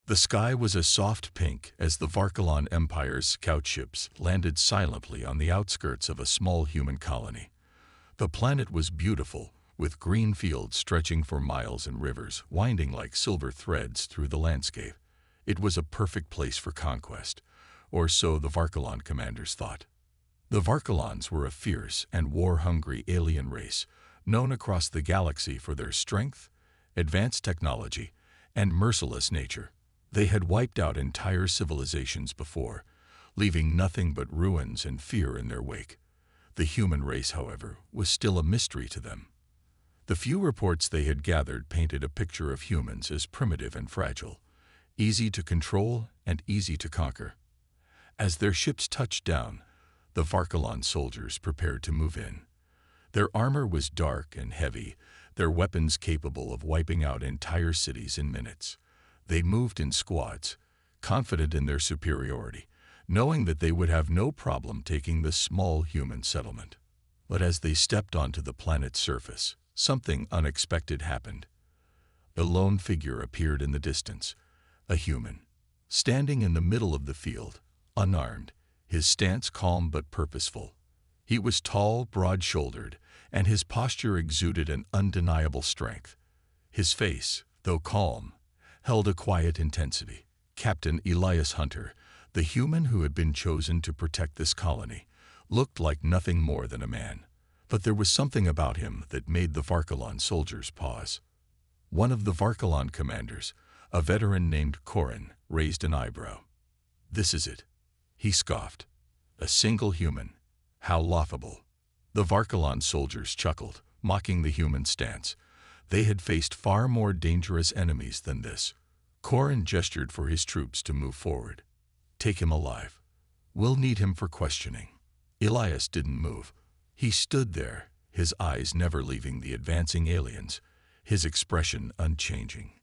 The sky was a soft pink as the Varkalon Empire's scout ships landed silently on the outskirts of a small human colony. The planet was beautiful, with green fields stretching for miles and rivers winding like silver threads through the landscape. It was a perfect place for conquest, or so the Varkalon commanders thought. The Varkalons were a fierce and war-hungry alien race, known across the galaxy for their strength, advanced technology, and merciless nature. They had wiped out entire civilizations before, leaving nothing but ruins and fear in their wake. The human race, however, was still a mystery to them. The few reports they had gathered painted a picture of humans as primitive and fragile, easy to control and easy to conquer. As their ships touched down, the Varkalon soldiers prepared to move in. Their armor was dark and heavy, their weapons capable of wiping out entire cities in minutes. They moved in squads, confident in their superiority, knowing that they would have no problem taking the small human settlement. But as they stepped onto the planet's surface, something unexpected happened. A lone figure appeared in the distance, a human, standing in the middle of the field, unarmed, his stance calm but purposeful. He was tall, broad-shouldered, and his posture exuded an undeniable strength. His face, though calm, held a quiet intensity. Captain Elias Hunter, the human who had been chosen to protect this colony, looked like nothing more than a man. But there was something about him that made the Varkalon soldiers pause. One of the Varkalon commanders, a veteran named Korin, raised an eyebrow. "This is it," he scoffed. "A single human. How laughable." The Varkalon soldiers chuckled, mocking the human stance. They had faced far more dangerous enemies than this. Korin gestured for his troops to move forward. "Take him alive. We'll need him for questioning." Elias didn't move. He stood there, his eyes never leaving the advancing aliens, his expression unchanging.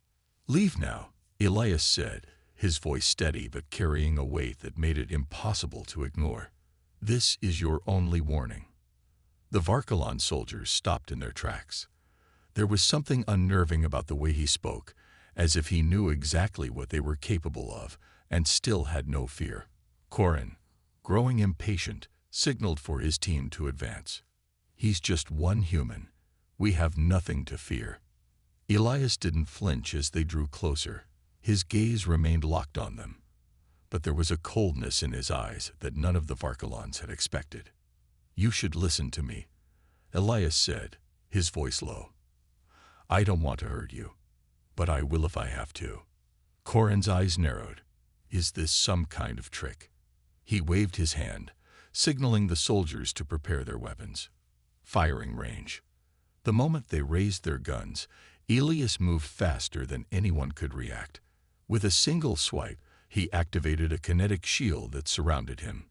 "Leave now," Elias said, his voice steady but carrying a weight that made it impossible to ignore. "This is your only warning." The Varkalon soldiers stopped in their tracks. There was something unnerving about the way he spoke, as if he knew exactly what they were capable of and still had no fear. Korin, growing impatient, signaled for his team to advance. "He's just one human. We have nothing to fear." Elias didn't flinch as they drew closer. His gaze remained locked on them. But there was a coldness in his eyes that none of the Varkalons had expected. "You should listen to me," Elias said, his voice low. "I don't want to hurt you, but I will if I have to." Korin's eyes narrowed. Is this some kind of trick? He waved his hand, signaling the soldiers to prepare their weapons. Firing range. The moment they raised their guns, Elias moved faster than anyone could react. With a single swipe, he activated a kinetic shield that surrounded him.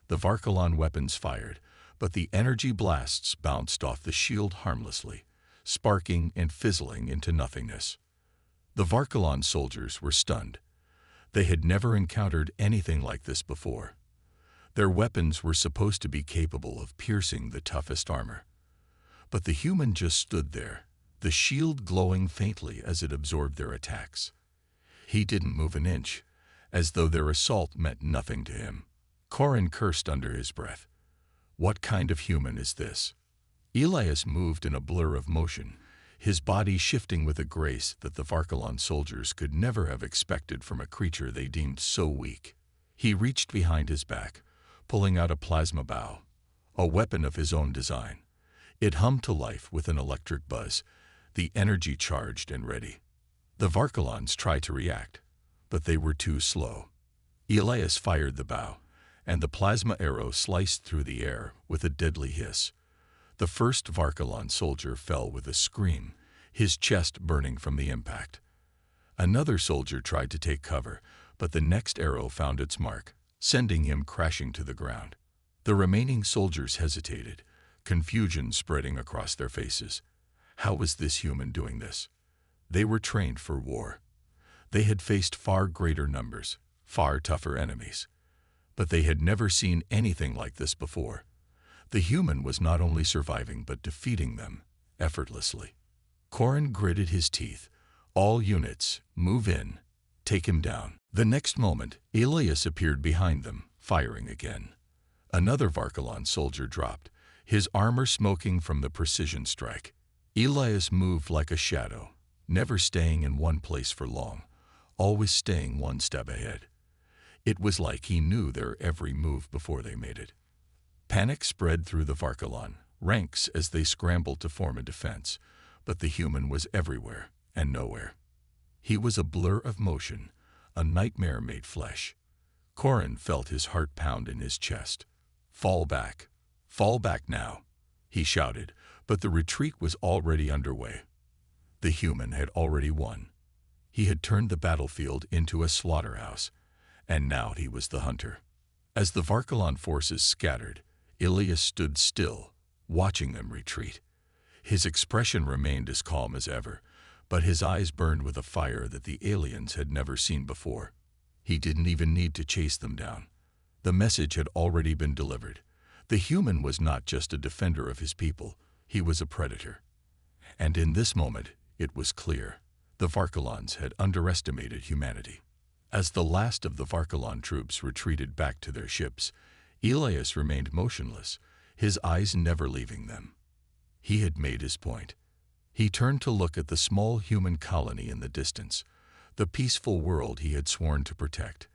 The Varkalon weapons fired, but the energy blasts bounced off the shield harmlessly, sparking and fizzling into nothingness. The Varkalon soldiers were stunned. They had never encountered anything like this before. Their weapons were supposed to be capable of piercing the toughest armor. But the human just stood there, the shield glowing faintly as it absorbed their attacks. He didn't move an inch, as though their assault meant nothing to him. Korin cursed under his breath. What kind of human is this? Elias moved in a blur of motion, his body shifting with a grace that the Varkalon soldiers could never have expected from a creature they deemed so weak. He reached behind his back, pulling out a plasma bow, a weapon of his own design. It hummed to life with an electric buzz, the energy charged and ready. The Varkalons tried to react, but they were too slow. Elias fired the bow, and the plasma arrow sliced through the air with a deadly hiss. The first Varkalon soldier fell with a scream, his chest burning from the impact. Another soldier tried to take cover, but the next arrow found its mark, sending him crashing to the ground. The remaining soldiers hesitated, confusion spreading across their faces. How was this human doing this? They were trained for war. They had faced far greater numbers, far tougher enemies. But they had never seen anything like this before. The human was not only surviving but defeating them effortlessly. Korin gritted his teeth. All units, move in. Take him down." The next moment, Elias appeared behind them, firing again. Another Varkalon soldier dropped, his armor smoking from the precision strike. Elias moved like a shadow, never staying in one place for long, always staying one step ahead. It was like he knew their every move before they made it. Panic spread through the Varkalon ranks as they scrambled to form a defense, but the human was everywhere and nowhere. He was a blur of motion, a nightmare made flesh. Corin felt his heart pound in his chest. Fall back now," he shouted, but the retreat was already underway. The human had already won. He had turned the battlefield into a slaughterhouse, and now he was the hunter. As the Varkalon forces scattered, Elias stood still, watching them retreat. His expression remained as calm as ever, but his eyes burned with a fire that the aliens had never seen before. He didn't even need to chase them down. The message had already been delivered. The human was not just a defender of his people, he was a predator. And in this moment, it was clear. The Varkalons had underestimated humanity. As the last of the Varkalon troops retreated back to their ships, Elias remained motionless, his eyes never leaving them. He had made his point. He turned to look at the small human colony in the distance, the peaceful world he had sworn to protect.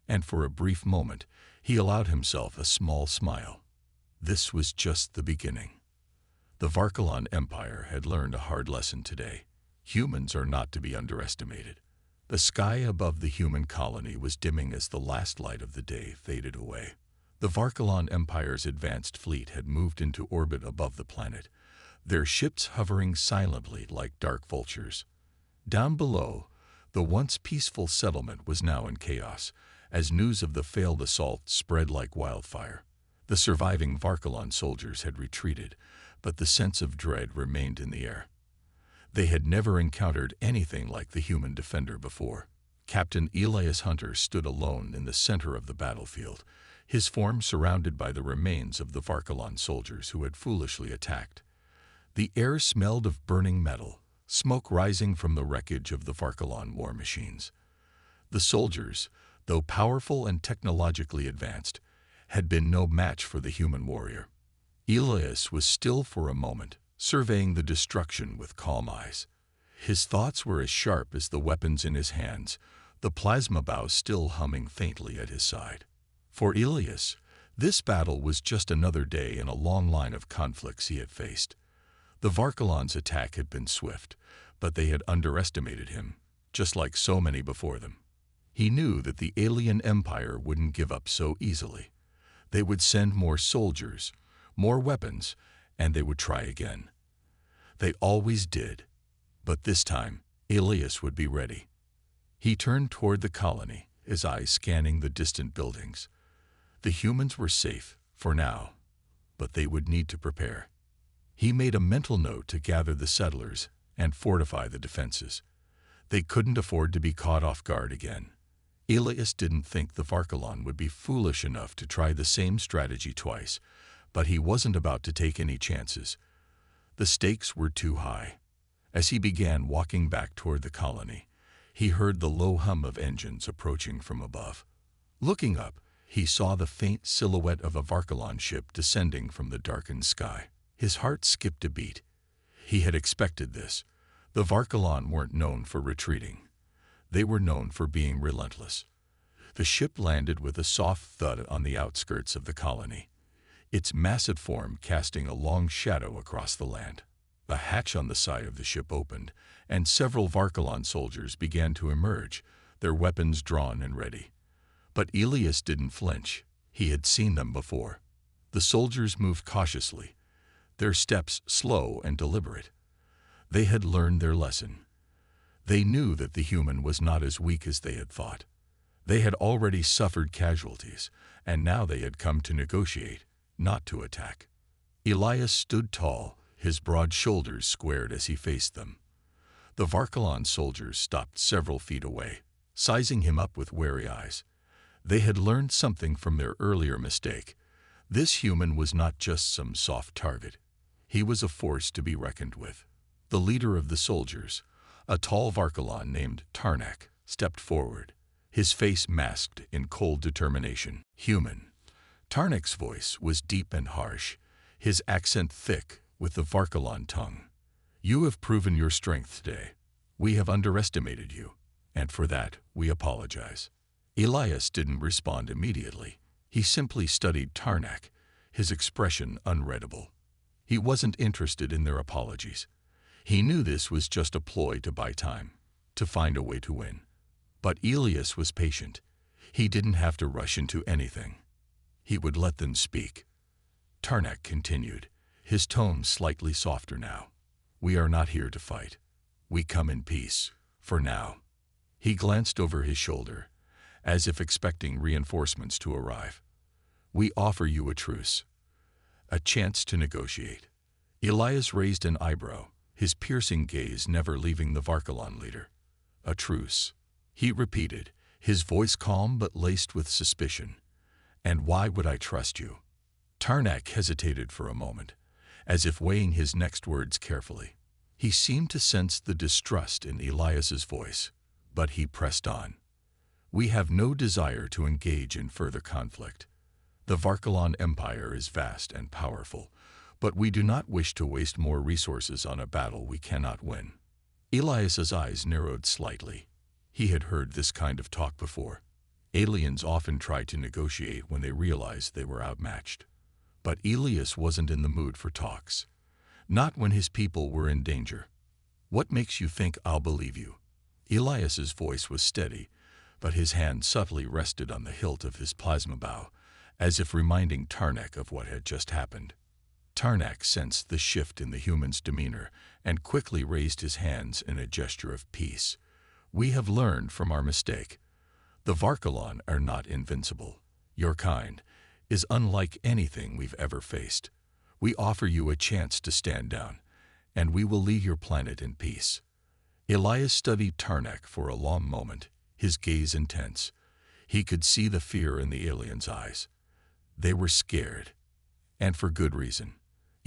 And for a brief moment, he allowed himself a small smile. This was just the beginning. The Varkalon Empire had learned a hard lesson today. Humans are not to be underestimated. The sky above the human colony was dimming as the last light of the day faded away. The Varkalon Empire's advanced fleet had moved into orbit above the planet, their ships hovering silently like dark vultures. Down below, the once peaceful settlement was now in chaos, as news of the failed assault spread like wildfire. The surviving Varkalon soldiers had retreated, but the sense of dread remained in the air. They had never encountered anything like the human defender before. Captain Elias Hunter stood alone in the center of the battlefield, his form surrounded by the remains of the Varkalon soldiers who had foolishly attacked. The air smelled of burning metal, smoke rising from the wreckage of the Varkalon war machines. The soldiers, though powerful and technologically advanced, had been no match for the human warrior. Elias was still for a moment, surveying the destruction with calm eyes. His thoughts were as sharp as the weapons in his hands, the plasma bow still humming faintly at his side. For Elias, this battle was just another day in a long line of conflicts he had faced. The Varkalon's attack had been swift, but they had underestimated him, just like so many before them. He knew that the alien empire wouldn't give up so easily. They would send more soldiers, more weapons, and they would try again. They always did, but this time, Elias would be ready. He turned toward the colony, his eyes scanning the distant buildings. The humans were safe, for now, but they would need to prepare. He made a mental note to gather the settlers and fortify the defenses. They couldn't afford to be caught off guard again. Elias didn't think the Varkalon would be foolish enough to try the same strategy twice, but he wasn't about to take any chances. The stakes were too high. As he began walking back toward the colony, he heard the low hum of engines approaching from above. Looking up, he saw the faint silhouette of a Varkalon ship descending from the darkened sky. His heart skipped a beat. He had expected this. The Varkalon weren't known for retreating. They were known for being relentless. The ship landed with a soft thud on the outskirts of the colony, its massive form casting a long shadow across the land. The hatch on the side of the ship opened, and several Varkalon soldiers began to emerge, their weapons drawn and ready. But Elias didn't flinch. He had seen them before. The soldiers moved cautiously, their steps slow and deliberate. They had learned their lesson. They knew that the human was not as weak as they had thought. They had already suffered casualties, and now they had come to negotiate, not to attack. Elias stood tall, his broad shoulders squared as he faced them. The Varkalon soldiers stopped several feet away, sizing him up with wary eyes. They had learned something from their earlier mistake. This human was not just some soft target. He was a force to be reckoned with. The leader of the soldiers, a tall Varkalon named Tarnak, stepped forward, his face masked in cold determination. Human. Tarnek's voice was deep and harsh, his accent thick with the Varkalon tongue. You have proven your strength today. We have underestimated you, and for that we apologize. Elias didn't respond immediately. He simply studied Tarnek, his expression unreadable. He wasn't interested in their apologies. He knew this was just a ploy to buy time, to find a way to win. But Elias was patient. He didn't have to rush into anything. He would let them speak. Tarnek continued, his tone slightly softer now. We are not here to fight. We come in peace, for now. He glanced over his shoulder, as if expecting reinforcements to arrive. We offer you a truce, a chance to negotiate. Elias raised an eyebrow, his piercing gaze never leaving the Varkalon leader. A truce, he repeated, his voice calm but laced with suspicion. And why would I trust you? Tarnek hesitated for a moment, as if weighing his next words carefully. He seemed to sense the distrust in Elias's voice, but he pressed on. We have no desire to engage in further conflict. The Varkalon Empire is vast and powerful, but we do not wish to waste more resources on a battle we cannot win. Elias's eyes narrowed slightly. He had heard this kind of talk before. Aliens often tried to negotiate when they realized they were outmatched. But Elias wasn't in the mood for talks. Not when his people were in danger. What makes you think I'll believe you? Elias's voice was steady, but his hand subtly rested on the hilt of his plasma bow, as if reminding Tarnek of what had just happened. Tarnek sensed the shift in the human's demeanor and quickly raised his hands in a gesture of peace. We have learned from our mistake. The Varkalon are not invincible. Your kind is unlike anything we've ever faced. We offer you a chance to stand down, and we will leave your planet in peace. Elias studied Tarnek for a long moment, his gaze intense. He could see the fear in the aliens' eyes. They were scared, and for good reason.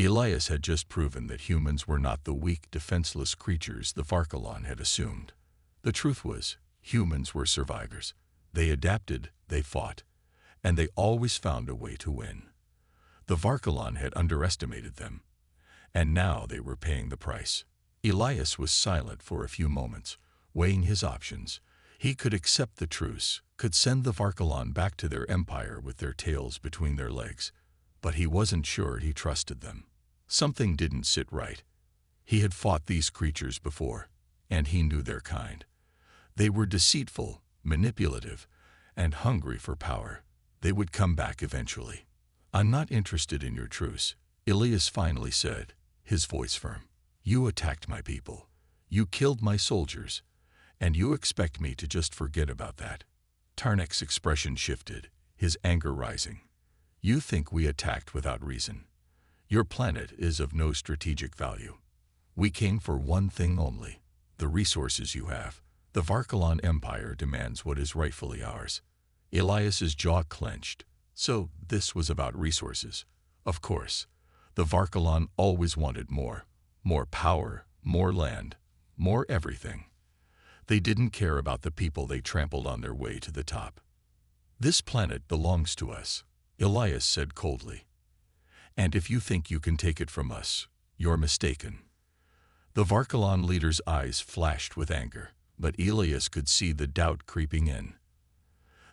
Elias had just proven that humans were not the weak, defenseless creatures the Varkalon had assumed. The truth was, humans were survivors. They adapted, they fought, and they always found a way to win. The Varkalon had underestimated them, and now they were paying the price. Elias was silent for a few moments, weighing his options. He could accept the truce, could send the Varkalon back to their empire with their tails between their legs, but he wasn't sure he trusted them. Something didn't sit right. He had fought these creatures before, and he knew their kind. They were deceitful, manipulative, and hungry for power. They would come back eventually. I'm not interested in your truce, Elias finally said, his voice firm. You attacked my people. You killed my soldiers. And you expect me to just forget about that? Tarnek's expression shifted, his anger rising. You think we attacked without reason. Your planet is of no strategic value. We came for one thing only, the resources you have. The Varkalon Empire demands what is rightfully ours. Elias's jaw clenched. So this was about resources. Of course, the Varkalon always wanted more. More power, more land, more everything. They didn't care about the people they trampled on their way to the top. This planet belongs to us, Elias said coldly. And if you think you can take it from us, you're mistaken. The Varkalon leader's eyes flashed with anger, but Elias could see the doubt creeping in.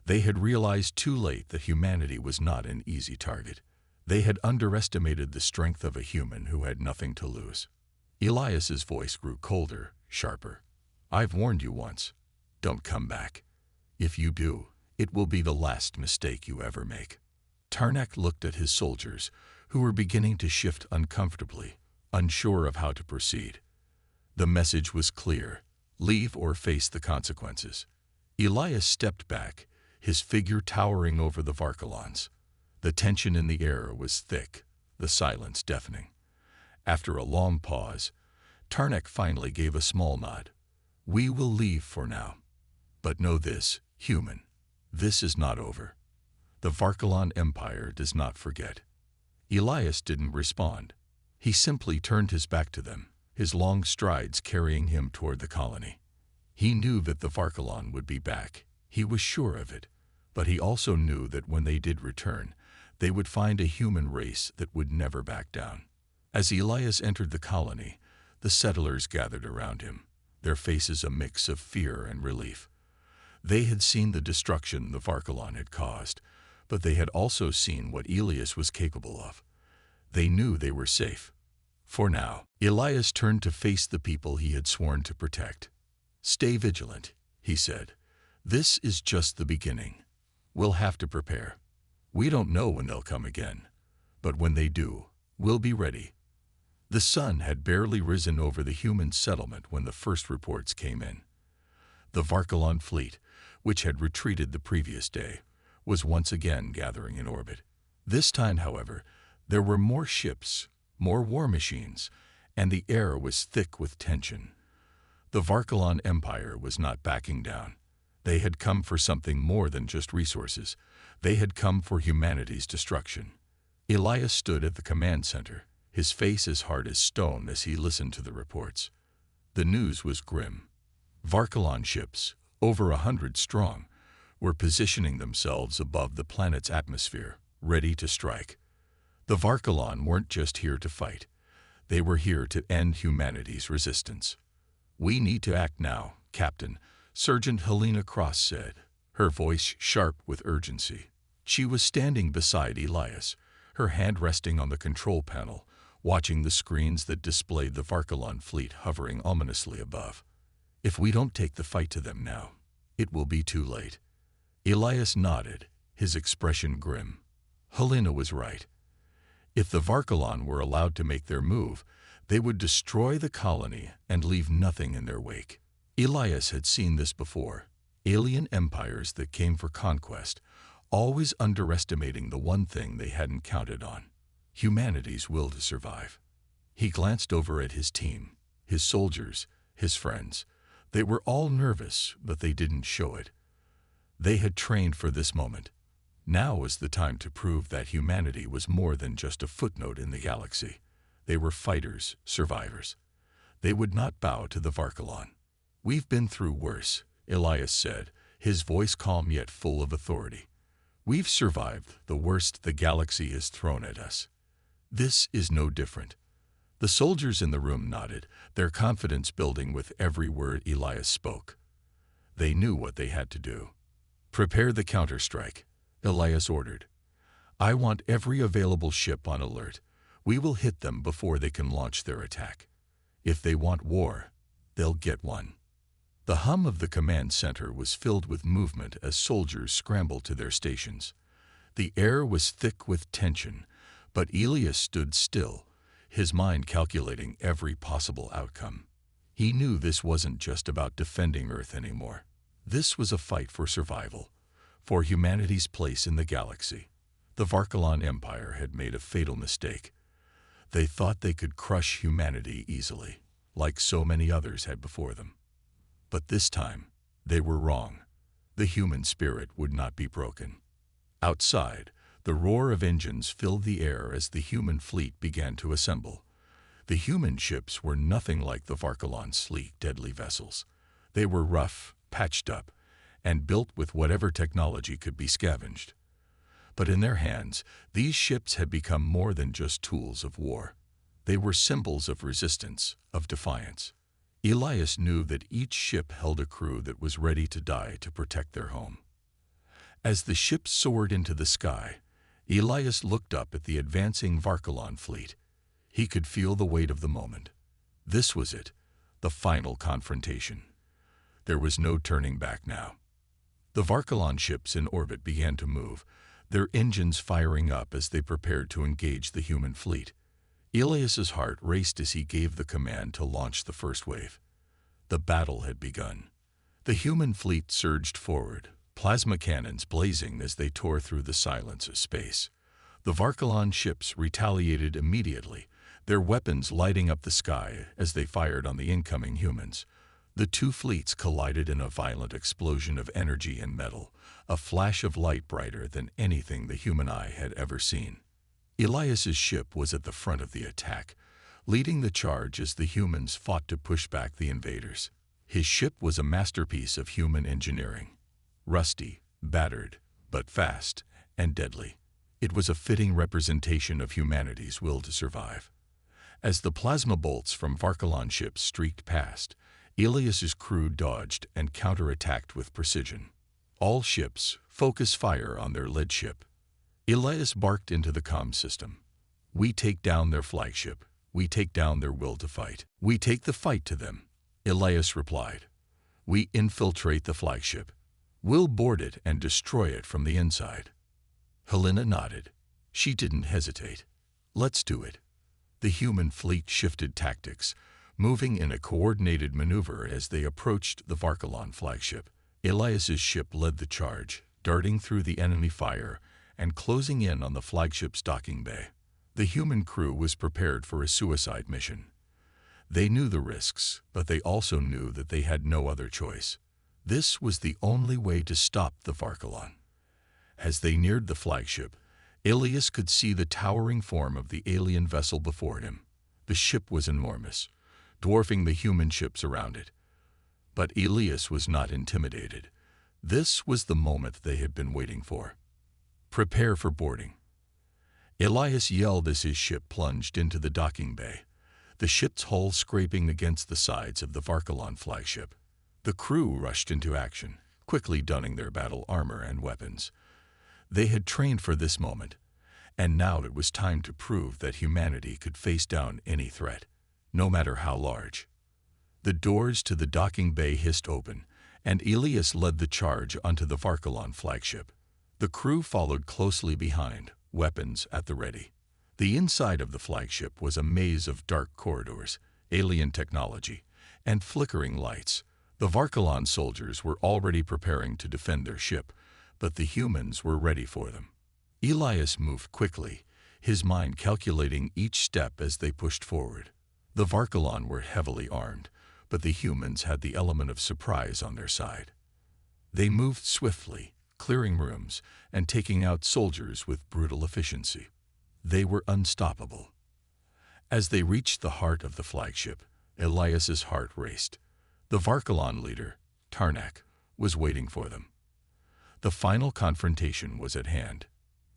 They had realized too late that humanity was not an easy target. They had underestimated the strength of a human who had nothing to lose. Elias's voice grew colder, sharper. I've warned you once. Don't come back. If you do, it will be the last mistake you ever make. Tarnek looked at his soldiers, who were beginning to shift uncomfortably, unsure of how to proceed. The message was clear. Leave or face the consequences. Elias stepped back, his figure towering over the Varkalons. The tension in the air was thick, the silence deafening. After a long pause, Tarnek finally gave a small nod. We will leave for now. But know this, human. This is not over. The Varkalon Empire does not forget. Elias didn't respond. He simply turned his back to them, his long strides carrying him toward the colony. He knew that the Varkalon would be back. He was sure of it. But he also knew that when they did return, they would find a human race that would never back down. As Elias entered the colony, the settlers gathered around him, their faces a mix of fear and relief. They had seen the destruction the Varkalon had caused, but they had also seen what Elias was capable of. They knew they were safe. For now, Elias turned to face the people he had sworn to protect. "Stay vigilant," he said. "This is just the beginning. We'll have to prepare. We don't know when they'll come again, but when they do, we'll be ready." The sun had barely risen over the human settlement when the first reports came in. The Varkalon fleet, which had retreated the previous day, was once again gathering in orbit. This time, however, there were more ships, more war machines, and the air was thick with tension. The Varkalon Empire was not backing down. They had come for something more than just resources. They had come for humanity's destruction. Elias stood at the command center, his face as hard as stone as he listened to the reports. The news was grim. Varkalon ships, over 100 strong, were positioning themselves above the planet's atmosphere, ready to strike. The Varkalon weren't just here to fight. They were here to end humanity's resistance. "We need to act now, Captain," Sergeant Helena Cross said, her voice sharp with urgency. She was standing beside Elias, her hand resting on the control panel, watching the screens that displayed the Varkalon fleet hovering ominously above. "If we don't take the fight to them now, it will be too late." Elias nodded, his expression grim. Helena was right. If the Varkalon were allowed to make their move, they would destroy the colony and leave nothing in their wake. Elias had seen this before. Alien empires that came for conquest, always underestimating the one thing they hadn't counted on: humanity's will to survive. He glanced over at his team, his soldiers, his friends. They were all nervous, but they didn't show it. They had trained for this moment. Now was the time to prove that humanity was more than just a footnote in the galaxy. They were fighters, survivors. They would not bow to the Varkalon. "We've been through worse," Elias said, his voice calm yet full of authority. "We've survived the worst the galaxy has thrown at us. This is no different." The soldiers in the room nodded, their confidence building with every word Elias spoke. They knew what they had to do. "Prepare the counterstrike," Elias ordered. "I want every available ship on alert. We will hit them before they can launch their attack. If they want war, they'll get one." The hum of the command center was filled with movement as soldiers scrambled to their stations. The air was thick with tension, but Elias stood still, his mind calculating every possible outcome. He knew this wasn't just about defending Earth anymore. This was a fight for survival, for humanity's place in the galaxy. The Varkalon Empire had made a fatal mistake. They thought they could crush humanity easily, like so many others had before them. But this time, they were wrong. The human spirit would not be broken. Outside, the roar of engines filled the air as the human fleet began to assemble. The human ships were nothing like the Varkalon's sleek, deadly vessels. They were rough, patched up, and built with whatever technology could be scavenged. But in their hands, these ships had become more than just tools of war. They were symbols of resistance, of defiance. Elias knew that each ship held a crew that was ready to die to protect their home. As the ships soared into the sky, Elias looked up at the advancing Varkalon fleet. He could feel the weight of the moment. This was it, the final confrontation. There was no turning back now. The Varkalon ships in orbit began to move, their engines firing up as they prepared to engage the human fleet. Elias's heart raced as he gave the command to launch the first wave. The battle had begun. The human fleet surged forward, plasma cannons blazing as they tore through the silence of space. The Varkalon ships retaliated immediately, their weapons lighting up the sky as they fired on the incoming humans. The two fleets collided in a violent explosion of energy and metal, a flash of light brighter than anything the human eye had ever seen. Elias's ship was at the front of the attack, leading the charge as the humans fought to push back the invaders. His ship was a masterpiece of human engineering. Rusty, battered, but fast and deadly. It was a fitting representation of humanity's will to survive. As the plasma bolts from Varkalon ships streaked past, Elias's crew dodged and counterattacked with precision. All ships focus fire on their lead ship. Elias barked into the comm system. We take down their flagship. We take down their will to fight. We take the fight to them. Elias replied. We infiltrate the flagship. We'll board it and destroy it from the inside. Helena nodded. She didn't hesitate. Let's do it. The human fleet shifted tactics, moving in a coordinated maneuver as they approached the Varkalon flagship. Elias's ship led the charge, darting through the enemy fire and closing in on the flagship's docking bay. The human crew was prepared for a suicide mission. They knew the risks, but they also knew that they had no other choice. This was the only way to stop the Varkalon. As they neared the flagship, Elias could see the towering form of the alien vessel before him. The ship was enormous, dwarfing the human ships around it. But Elias was not intimidated. This was the moment they had been waiting for. Prepare for boarding. Elias yelled as his ship plunged into the docking bay, the ship's hull scraping against the sides of the Varkalon flagship. The crew rushed into action, quickly donning their battle armor and weapons. They had trained for this moment, and now it was time to prove that humanity could face down any threat, no matter how large. The doors to the docking bay hissed open, and Elias led the charge onto the Varkalon flagship. The crew followed closely behind, weapons at the ready. The inside of the flagship was a maze of dark corridors, alien technology, and flickering lights. The Varkalon soldiers were already preparing to defend their ship, but the humans were ready for them. Elias moved quickly, his mind calculating each step as they pushed forward. The Varkalon were heavily armed, but the humans had the element of surprise on their side. They moved swiftly, clearing rooms and taking out soldiers with brutal efficiency. They were unstoppable. As they reached the heart of the flagship, Elias's heart raced. The Varkalon leader, Tarnak, was waiting for them. The final confrontation was at hand.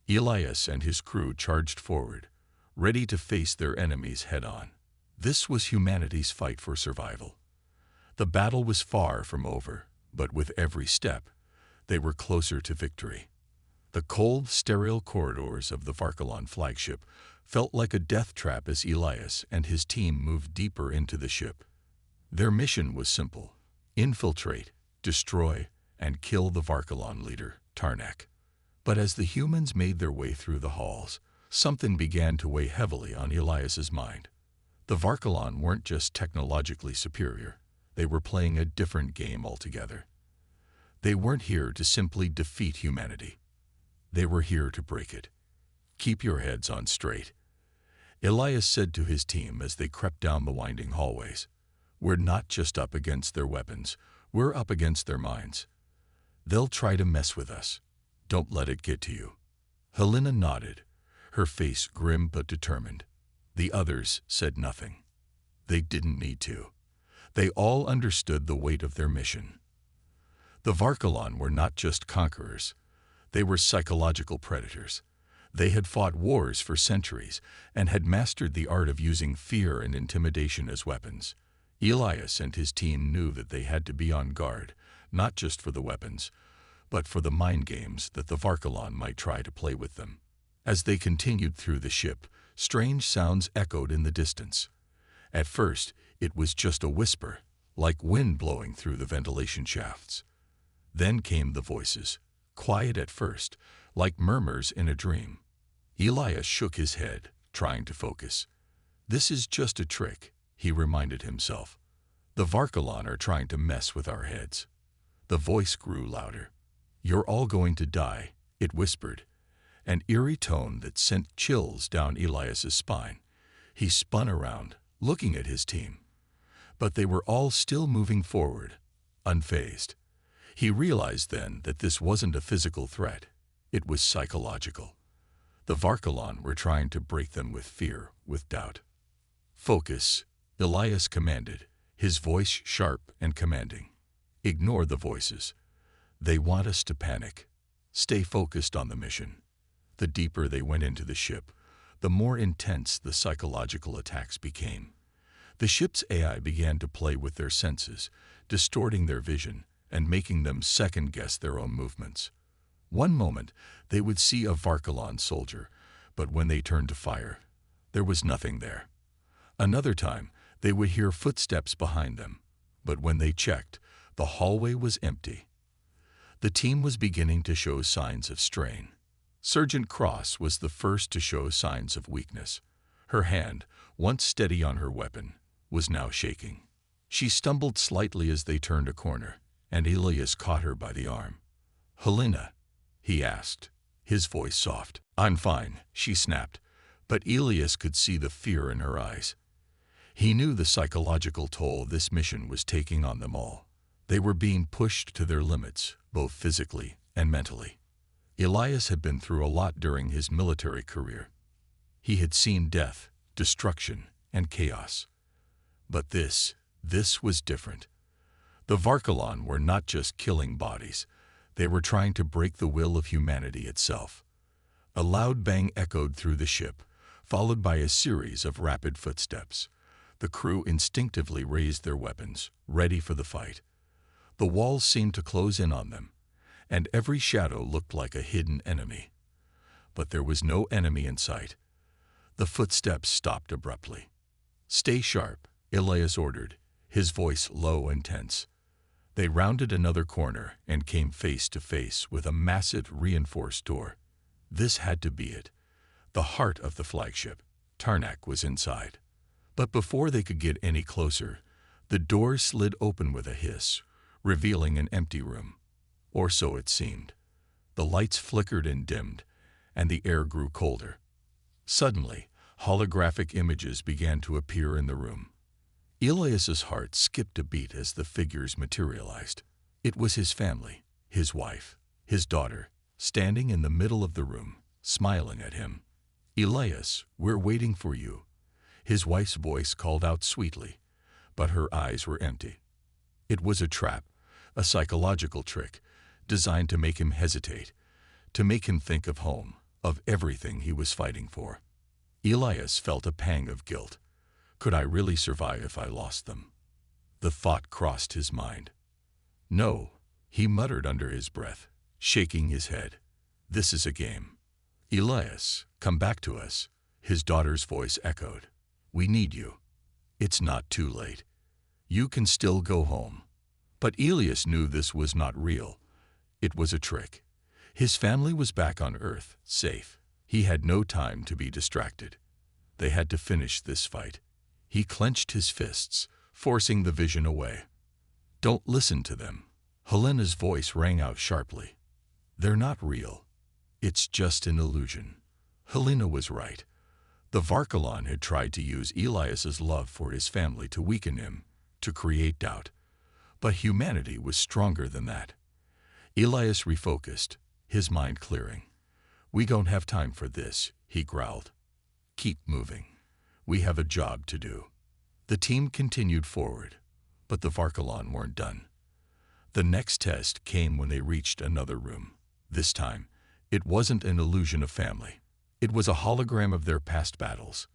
Elias and his crew charged forward, ready to face their enemies head-on. This was humanity's fight for survival. The battle was far from over, but with every step, they were closer to victory. The cold, sterile corridors of the Varkalon flagship felt like a death trap as Elias and his team moved deeper into the ship. Their mission was simple: infiltrate, destroy, and kill the Varkalon leader, Tarnak. But as the humans made their way through the halls, something began to weigh heavily on Elias's mind. The Varkalon weren't just technologically superior, they were playing a different game altogether. They weren't here to simply defeat humanity. They were here to break it. Keep your heads on straight, Elias said to his team as they crept down the winding hallways. We're not just up against their weapons, we're up against their minds. They'll try to mess with us. Don't let it get to you. Helena nodded, her face grim but determined. The others said nothing. They didn't need to. They all understood the weight of their mission. The Varkalon were not just conquerors. They were psychological predators. They had fought wars for centuries and had mastered the art of using fear and intimidation as weapons. Elias and his team knew that they had to be on guard, not just for the weapons, but for the mind games that the Varkalon might try to play with them. As they continued through the ship, strange sounds echoed in the distance. At first, it was just a whisper, like wind blowing through the ventilation shafts. Then came the voices, quiet at first, like murmurs in a dream. Elias shook his head, trying to focus. This is just a trick, he reminded himself. The Varkalon are trying to mess with our heads. The voice grew louder. You're all going to die, it whispered, an eerie tone that sent chills down Elias's spine. He spun around, looking at his team. But they were all still moving forward, unfazed. He realized then that this wasn't a physical threat. It was psychological. The Varkalon were trying to break them with fear, with doubt. Focus, Elias commanded, his voice sharp and commanding. Ignore the voices. They want us to panic. Stay focused on the mission. The deeper they went into the ship, the more intense the psychological attacks became. The ship's AI began to play with their senses, distorting their vision and making them second-guess their own movements. One moment, they would see a Varkalon soldier, but when they turned to fire, there was nothing there. Another time, they would hear footsteps behind them, but when they checked, the hallway was empty. The team was beginning to show signs of strain. Sergeant Cross was the first to show signs of weakness. Her hand, once steady on her weapon, was now shaking. She stumbled slightly as they turned a corner, and Elias caught her by the arm. "Helena?" he asked, his voice soft. "I'm fine," she snapped, but Elias could see the fear in her eyes. He knew the psychological toll this mission was taking on them all. They were being pushed to their limits, both physically and mentally. Elias had been through a lot during his military career. He had seen death, destruction, and chaos. But this was different. The Varkalon were not just killing bodies. They were trying to break the will of humanity itself. A loud bang echoed through the ship, followed by a series of rapid footsteps. The crew instinctively raised their weapons, ready for the fight. The walls seemed to close in on them, and every shadow looked like a hidden enemy. But there was no enemy in sight. The footsteps stopped abruptly. "Stay sharp," Elias ordered, his voice low and tense. They rounded another corner and came face to face with a massive reinforced door. This had to be it. The heart of the flagship, Tarnak, was inside. But before they could get any closer, the door slid open with a hiss, revealing an empty room. Or so it seemed. The lights flickered and dimmed, and the air grew colder. Suddenly, holographic images began to appear in the room. Elias's heart skipped a beat as the figures materialized. It was his family, his wife, his daughter, standing in the middle of the room, smiling at him. "Elias, we're waiting for you." His wife's voice called out sweetly, but her eyes were empty. It was a trap, a psychological trick, designed to make him hesitate, to make him think of home, of everything he was fighting for. Elias felt a pang of guilt. Could I really survive if I lost them? The thought crossed his mind. "No," he muttered under his breath, shaking his head. "This is a game." "Elias, come back to us," his daughter's voice echoed. "We need you. It's not too late. You can still go home." But Elias knew this was not real. It was a trick. His family was back on Earth, safe. He had no time to be distracted. They had to finish this fight. He clenched his fists, forcing the vision away. "Don't listen to them." Helena's voice rang out sharply. "They're not real. It's just an illusion." Helena was right. The Varkalon had tried to use Elias's love for his family to weaken him, to create doubt. But humanity was stronger than that. Elias refocused, his mind clearing. "We don't have time for this," he growled. "Keep moving. We have a job to do." The team continued forward, but the Varkalon weren't done. The next test came when they reached another room. This time, it wasn't an illusion of family. It was a hologram of their past battles,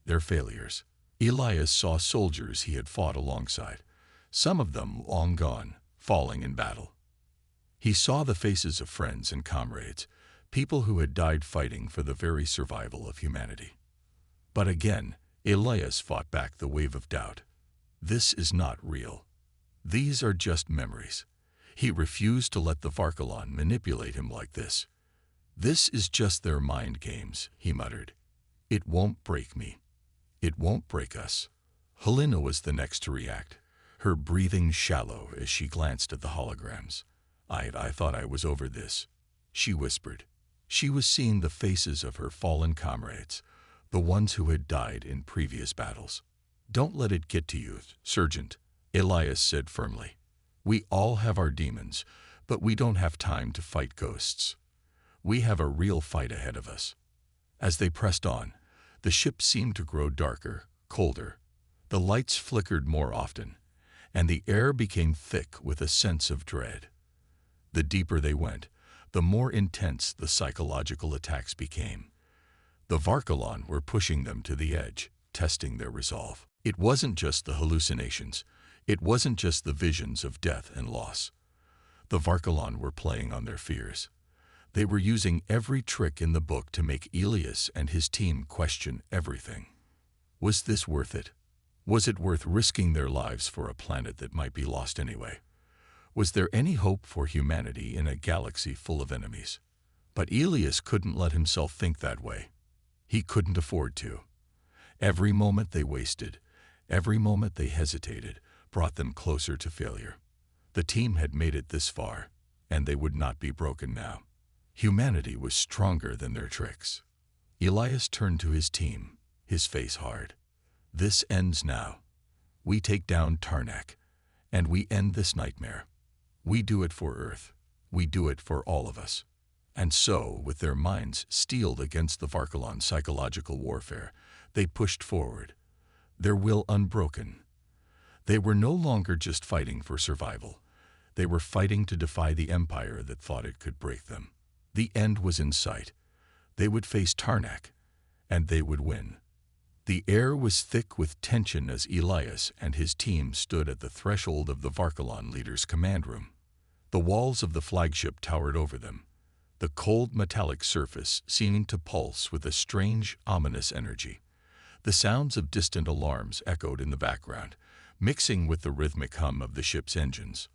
their failures. Elias saw soldiers he had fought alongside, some of them long gone, falling in battle. He saw the faces of friends and comrades, people who had died fighting for the very survival of humanity. But again, Elias fought back the wave of doubt. This is not real. These are just memories. He refused to let the Varkalon manipulate him like this. "This is just their mind games," he muttered. "It won't break me. It won't break us." Helena was the next to react, her breathing shallow as she glanced at the holograms. I thought I was over this," she whispered. She was seeing the faces of her fallen comrades, the ones who had died in previous battles. "Don't let it get to you, Sergeant," Elias said firmly. "We all have our demons, but we don't have time to fight ghosts. We have a real fight ahead of us." As they pressed on, the ship seemed to grow darker, colder. The lights flickered more often, and the air became thick with a sense of dread. The deeper they went, the more intense the psychological attacks became. The Varkalon were pushing them to the edge, testing their resolve. It wasn't just the hallucinations. It wasn't just the visions of death and loss. The Varkalon were playing on their fears. They were using every trick in the book to make Elias and his team question everything. Was this worth it? Was it worth risking their lives for a planet that might be lost anyway? Was there any hope for humanity in a galaxy full of enemies? But Elias couldn't let himself think that way. He couldn't afford to. Every moment they wasted, every moment they hesitated, brought them closer to failure. The team had made it this far, and they would not be broken now. Humanity was stronger than their tricks. Elias turned to his team, his face hard. This ends now. We take down Tarnak, and we end this nightmare. We do it for Earth. We do it for all of us. And so, with their minds steeled against the Varkalon psychological warfare, they pushed forward, their will unbroken. They were no longer just fighting for survival. They were fighting to defy the empire that thought it could break them. The end was in sight. They would face Tarnak, and they would win. The air was thick with tension as Elias and his team stood at the threshold of the Varkalon leader's command room. The walls of the flagship towered over them, the cold metallic surface seeming to pulse with a strange, ominous energy. The sounds of distant alarms echoed in the background, mixing with the rhythmic hum of the ship's engines.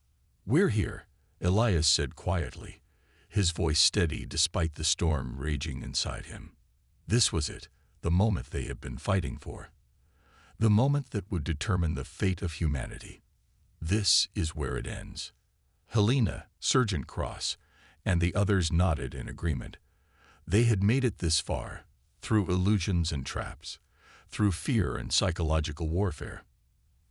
"We're here," Elias said quietly, his voice steady despite the storm raging inside him. This was it, the moment they had been fighting for. The moment that would determine the fate of humanity. This is where it ends. Helena, Sergeant Cross, and the others nodded in agreement. They had made it this far, through illusions and traps, through fear and psychological warfare.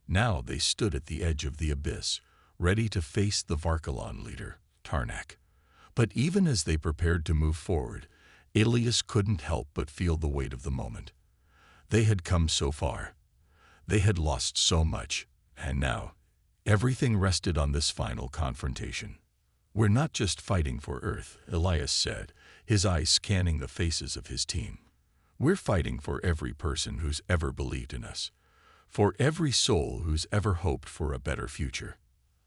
Now they stood at the edge of the abyss, ready to face the Varkalon leader, Tarnak. But even as they prepared to move forward, Elias couldn't help but feel the weight of the moment. They had come so far. They had lost so much, and now, everything rested on this final confrontation. "We're not just fighting for Earth," Elias said, his eyes scanning the faces of his team. "We're fighting for every person who's ever believed in us, for every soul who's ever hoped for a better future."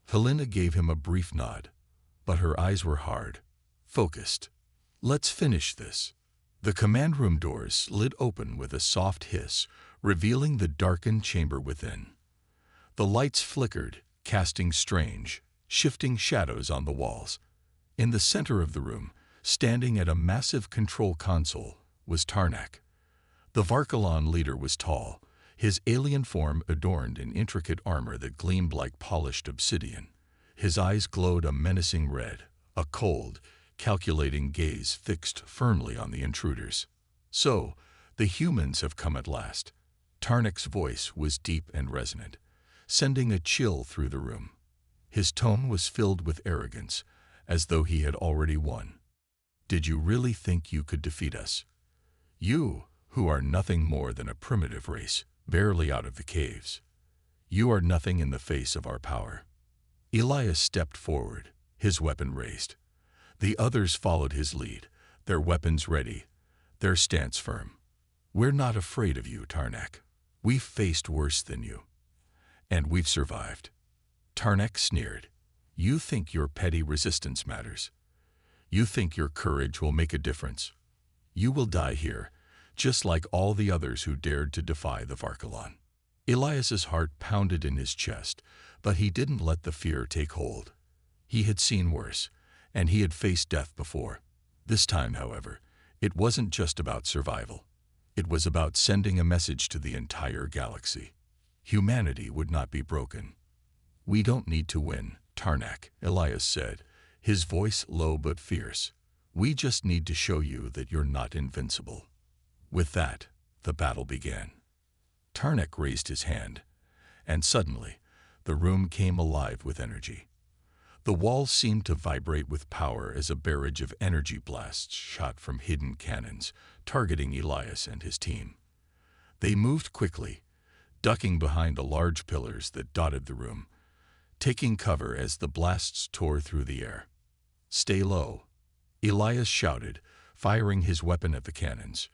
Helena gave him a brief nod, but her eyes were hard, focused. "Let's finish this." The command room doors slid open with a soft hiss, revealing the darkened chamber within. The lights flickered, casting strange, shifting shadows on the walls. In the center of the room, standing at a massive control console, was Tarnak. The Varkalon leader was tall, his alien form adorned in intricate armor that gleamed like polished obsidian. His eyes glowed a menacing red, a cold, calculating gaze fixed firmly on the intruders. "So, the humans have come at last." Tarnak's voice was deep and resonant, sending a chill through the room. His tone was filled with arrogance, as though he had already won. "Did you really think you could defeat us? You, who are nothing more than a primitive race, barely out of the caves. You are nothing in the face of our power." Elias stepped forward, his weapon raised. The others followed his lead, their weapons ready, their stance firm. "We're not afraid of you, Tarnak. We've faced worse than you. And we've survived." Tarnak sneered. "You think your petty resistance matters. You think your courage will make a difference. You will die here, just like all the others who dared to defy the Varkalon." Elias's heart pounded in his chest, but he didn't let the fear take hold. He had seen worse, and he had faced death before. This time, however, it wasn't just about survival. It was about sending a message to the entire galaxy. Humanity would not be broken. "We don't need to win, Tarnak," Elias said, his voice low but fierce. "We just need to show you that you're not invincible." With that, the battle began. Tarnak raised his hand, and suddenly, the room came alive with energy. The walls seemed to vibrate with power as a barrage of energy blasts shot from hidden cannons, targeting Elias and his team. They moved quickly, ducking behind the large pillars that dotted the room, taking cover as the blasts tore through the air. "Stay low," Elias shouted, firing his weapon at the cannons,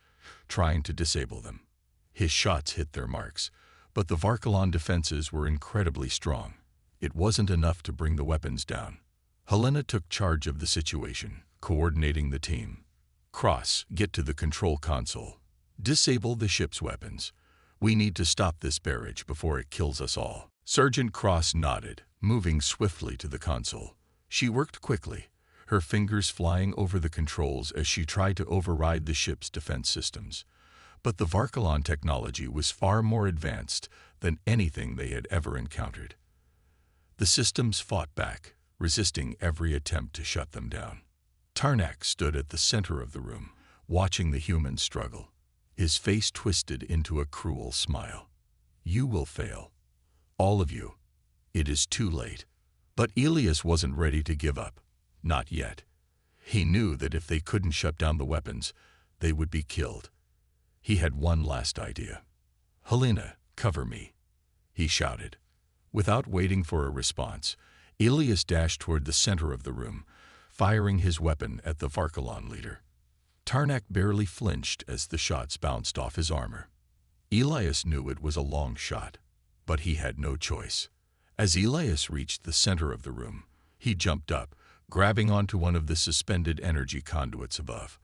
trying to disable them. His shots hit their marks, but the Varkalon defenses were incredibly strong. It wasn't enough to bring the weapons down. Helena took charge of the situation, coordinating the team. "Cross, get to the control console. Disable the ship's weapons. We need to stop this barrage before it kills us all." Sergeant Cross nodded, moving swiftly to the console. She worked quickly, her fingers flying over the controls as she tried to override the ship's defense systems. But the Varkalon technology was far more advanced than anything they had ever encountered. The systems fought back, resisting every attempt to shut them down. Tarnak stood at the center of the room, watching the humans struggle, his face twisted into a cruel smile. "You will fail. All of you. It is too late." But Elias wasn't ready to give up. Not yet. He knew that if they couldn't shut down the weapons, they would be killed. He had one last idea. "Helena, cover me," he shouted. Without waiting for a response, Elias dashed toward the center of the room, firing his weapon at the Varkalon leader. Tarnak barely flinched as the shots bounced off his armor. Elias knew it was a long shot, but he had no choice. As Elias reached the center of the room, he jumped up, grabbing onto one of the suspended energy conduits above.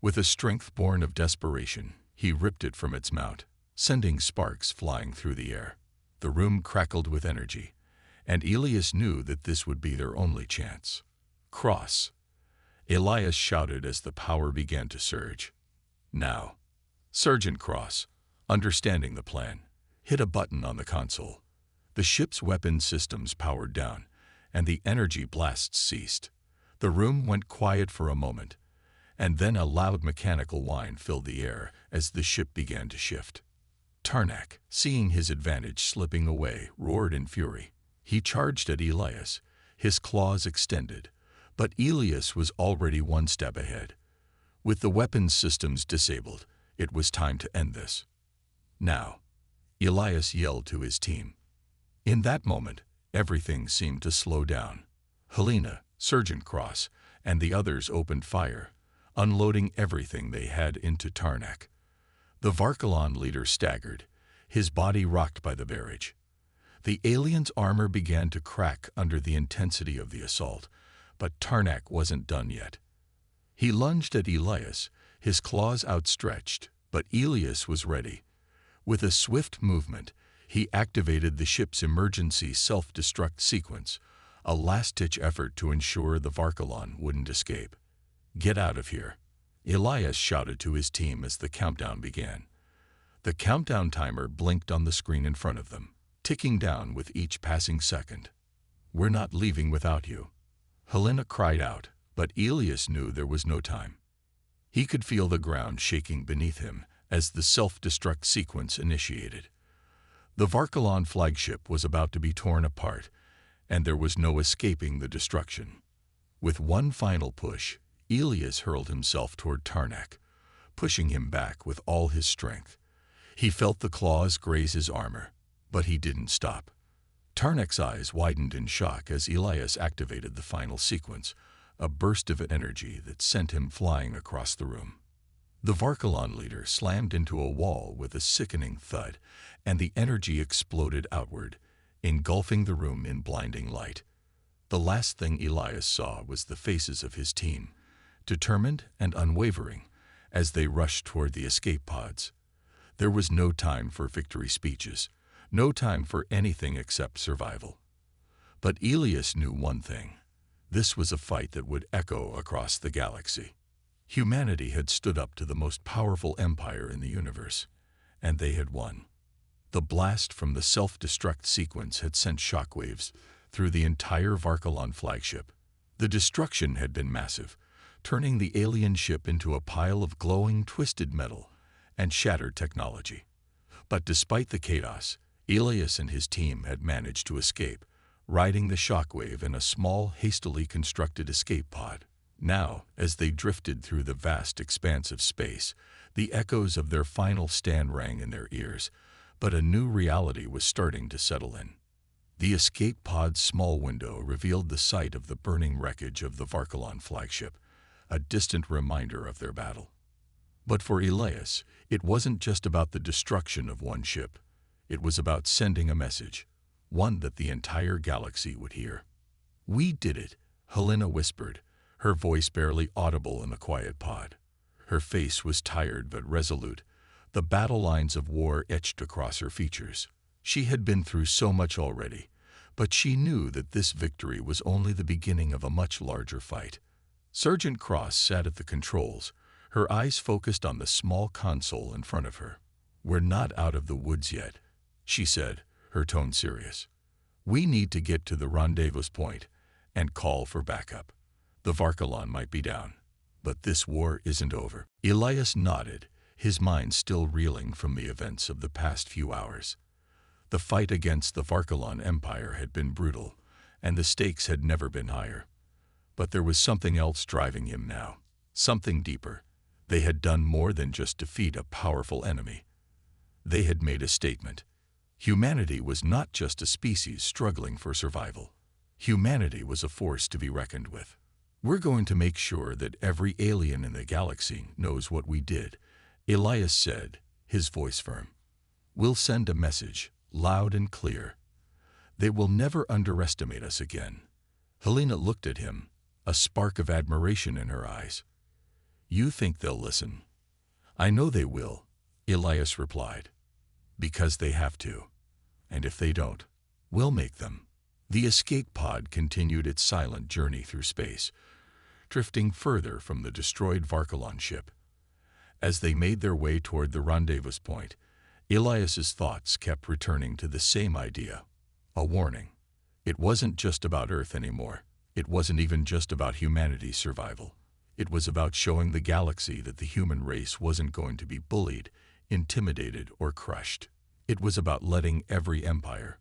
With a strength born of desperation, he ripped it from its mount, sending sparks flying through the air. The room crackled with energy, and Elias knew that this would be their only chance. "Cross," Elias shouted as the power began to surge. "Now." Sergeant Cross, understanding the plan, hit a button on the console. The ship's weapon systems powered down, and the energy blasts ceased. The room went quiet for a moment, and then a loud mechanical whine filled the air as the ship began to shift. Tarnak, seeing his advantage slipping away, roared in fury. He charged at Elias, his claws extended, but Elias was already one step ahead. With the weapons systems disabled, it was time to end this. "Now," Elias yelled to his team. In that moment, everything seemed to slow down. Helena, Sergeant Cross, and the others opened fire, unloading everything they had into Tarnak. The Varkalon leader staggered, his body rocked by the barrage. The alien's armor began to crack under the intensity of the assault, but Tarnak wasn't done yet. He lunged at Elias, his claws outstretched, but Elias was ready. With a swift movement, he activated the ship's emergency self-destruct sequence, a last-ditch effort to ensure the Varkalon wouldn't escape. "Get out of here," Elias shouted to his team as the countdown began. The countdown timer blinked on the screen in front of them, ticking down with each passing second. "We're not leaving without you," Helena cried out, but Elias knew there was no time. He could feel the ground shaking beneath him as the self-destruct sequence initiated. The Varkalon flagship was about to be torn apart, and there was no escaping the destruction. With one final push, Elias hurled himself toward Tarnak, pushing him back with all his strength. He felt the claws graze his armor, but he didn't stop. Tarnak's eyes widened in shock as Elias activated the final sequence, a burst of energy that sent him flying across the room. The Varkalon leader slammed into a wall with a sickening thud, and the energy exploded outward, engulfing the room in blinding light. The last thing Elias saw was the faces of his team, determined and unwavering, as they rushed toward the escape pods. There was no time for victory speeches, no time for anything except survival. But Elias knew one thing. This was a fight that would echo across the galaxy. Humanity had stood up to the most powerful empire in the universe, and they had won. The blast from the self-destruct sequence had sent shockwaves through the entire Varkalon flagship. The destruction had been massive, turning the alien ship into a pile of glowing, twisted metal and shattered technology. But despite the chaos, Elias and his team had managed to escape, riding the shockwave in a small, hastily constructed escape pod. Now, as they drifted through the vast expanse of space, the echoes of their final stand rang in their ears, but a new reality was starting to settle in. The escape pod's small window revealed the sight of the burning wreckage of the Varkalon flagship, a distant reminder of their battle. But for Elias, it wasn't just about the destruction of one ship. It was about sending a message, one that the entire galaxy would hear. "We did it," Helena whispered, her voice barely audible in the quiet pod. Her face was tired but resolute, the battle lines of war etched across her features. She had been through so much already, but she knew that this victory was only the beginning of a much larger fight. Sergeant Cross sat at the controls, her eyes focused on the small console in front of her. "We're not out of the woods yet," she said, her tone serious. "We need to get to the rendezvous point and call for backup. The Varkalon might be down, but this war isn't over." Elias nodded, his mind still reeling from the events of the past few hours. The fight against the Varkalon Empire had been brutal, and the stakes had never been higher. But there was something else driving him now, something deeper. They had done more than just defeat a powerful enemy. They had made a statement. Humanity was not just a species struggling for survival. Humanity was a force to be reckoned with. "We're going to make sure that every alien in the galaxy knows what we did," Elias said, his voice firm. "We'll send a message, loud and clear. They will never underestimate us again." Helena looked at him, a spark of admiration in her eyes. "You think they'll listen?" "I know they will," Elias replied. "Because they have to. And if they don't, we'll make them." The escape pod continued its silent journey through space, drifting further from the destroyed Varkalon ship. As they made their way toward the rendezvous point, Elias's thoughts kept returning to the same idea, a warning. It wasn't just about Earth anymore. It wasn't even just about humanity's survival. It was about showing the galaxy that the human race wasn't going to be bullied, intimidated, or crushed. It was about letting every empire,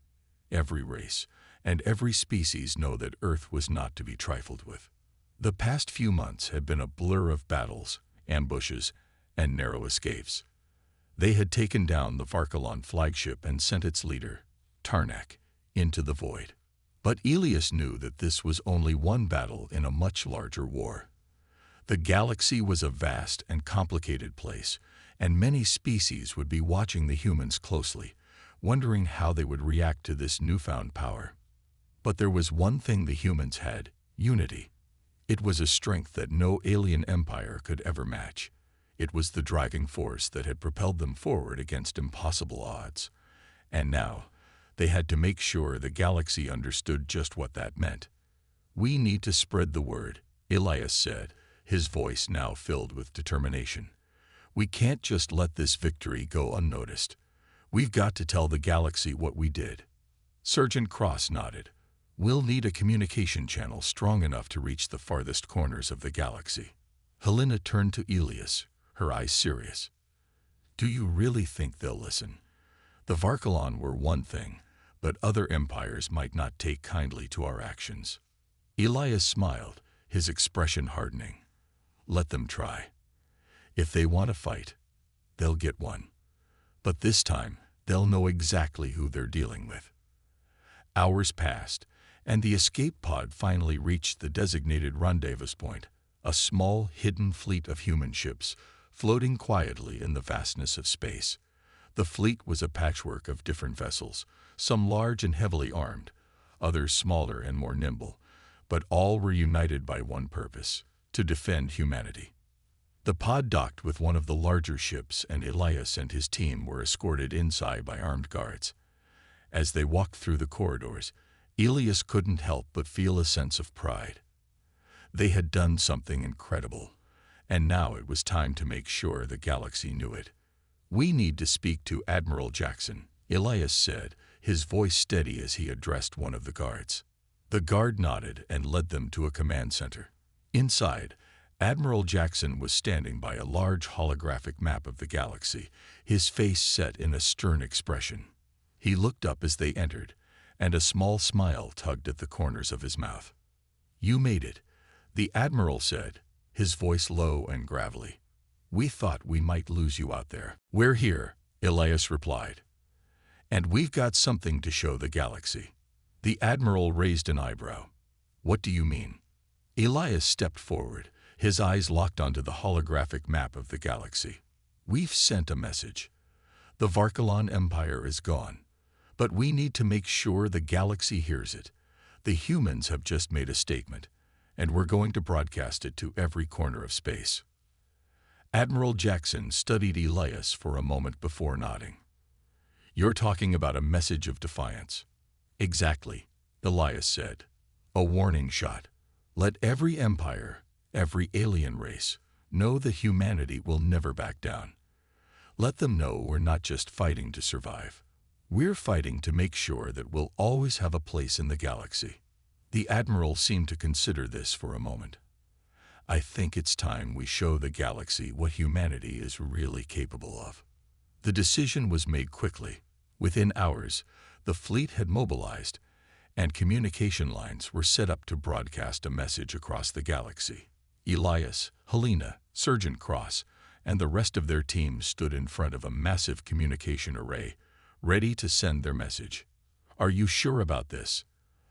every race, and every species know that Earth was not to be trifled with. The past few months had been a blur of battles, ambushes, and narrow escapes. They had taken down the Varkalon flagship and sent its leader, Tarnak, into the void. But Elias knew that this was only one battle in a much larger war. The galaxy was a vast and complicated place, and many species would be watching the humans closely, wondering how they would react to this newfound power. But there was one thing the humans had: unity. It was a strength that no alien empire could ever match. It was the driving force that had propelled them forward against impossible odds. And now, they had to make sure the galaxy understood just what that meant. "We need to spread the word," Elias said, his voice now filled with determination. "We can't just let this victory go unnoticed. We've got to tell the galaxy what we did." Sergeant Cross nodded. "We'll need a communication channel strong enough to reach the farthest corners of the galaxy." Helena turned to Elias, her eyes serious. "Do you really think they'll listen? The Varkalon were one thing, but other empires might not take kindly to our actions." Elias smiled, his expression hardening. "Let them try. If they want to fight, they'll get one. But this time, they'll know exactly who they're dealing with." Hours passed, and the escape pod finally reached the designated rendezvous point, a small, hidden fleet of human ships floating quietly in the vastness of space. The fleet was a patchwork of different vessels, some large and heavily armed, others smaller and more nimble, but all were united by one purpose: to defend humanity. The pod docked with one of the larger ships, and Elias and his team were escorted inside by armed guards. As they walked through the corridors, Elias couldn't help but feel a sense of pride. They had done something incredible, and now it was time to make sure the galaxy knew it. "We need to speak to Admiral Jackson," Elias said, his voice steady as he addressed one of the guards. The guard nodded and led them to a command center. Inside, Admiral Jackson was standing by a large holographic map of the galaxy, his face set in a stern expression. He looked up as they entered, and a small smile tugged at the corners of his mouth. "You made it," the Admiral said, his voice low and gravelly. "We thought we might lose you out there." "We're here," Elias replied. "And we've got something to show the galaxy." The Admiral raised an eyebrow. What do you mean? Elias stepped forward, his eyes locked onto the holographic map of the galaxy. We've sent a message. The Varkalon Empire is gone, but we need to make sure the galaxy hears it. The humans have just made a statement, and we're going to broadcast it to every corner of space. Admiral Jackson studied Elias for a moment before nodding. You're talking about a message of defiance. Exactly, Elias said. A warning shot. Let every empire, every alien race, know that humanity will never back down. Let them know we're not just fighting to survive. We're fighting to make sure that we'll always have a place in the galaxy. The Admiral seemed to consider this for a moment. I think it's time we show the galaxy what humanity is really capable of. The decision was made quickly. Within hours, the fleet had mobilized, and communication lines were set up to broadcast a message across the galaxy. Elias, Helena, Sergeant Cross, and the rest of their team stood in front of a massive communication array, ready to send their message. Are you sure about this?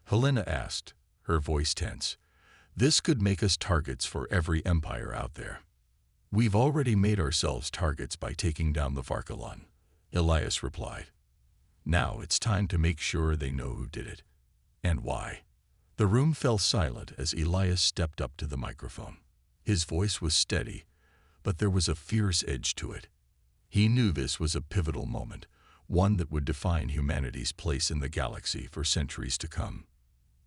Helena asked, her voice tense. This could make us targets for every empire out there. We've already made ourselves targets by taking down the Varkalon, Elias replied. Now it's time to make sure they know who did it. And why? The room fell silent as Elias stepped up to the microphone. His voice was steady, but there was a fierce edge to it. He knew this was a pivotal moment, one that would define humanity's place in the galaxy for centuries to come.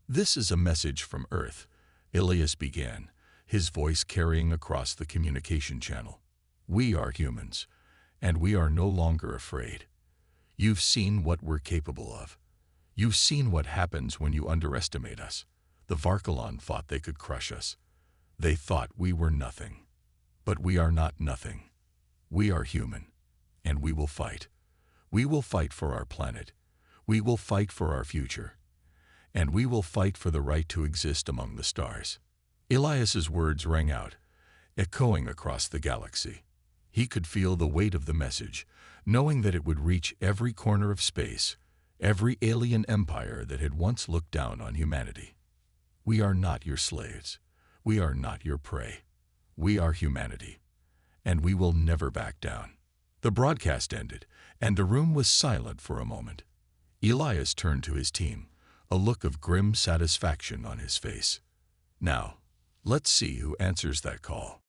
This is a message from Earth, Elias began, his voice carrying across the communication channel. We are humans, and we are no longer afraid. You've seen what we're capable of. You've seen what happens when you underestimate us. The Varkalon thought they could crush us. They thought we were nothing. But we are not nothing. We are human, and we will fight. We will fight for our planet. We will fight for our future. And we will fight for the right to exist among the stars. Elias's words rang out, echoing across the galaxy. He could feel the weight of the message, knowing that it would reach every corner of space, every alien empire that had once looked down on humanity. We are not your slaves. We are not your prey. We are humanity, and we will never back down. The broadcast ended, and the room was silent for a moment. Elias turned to his team, a look of grim satisfaction on his face. Now, let's see who answers that call.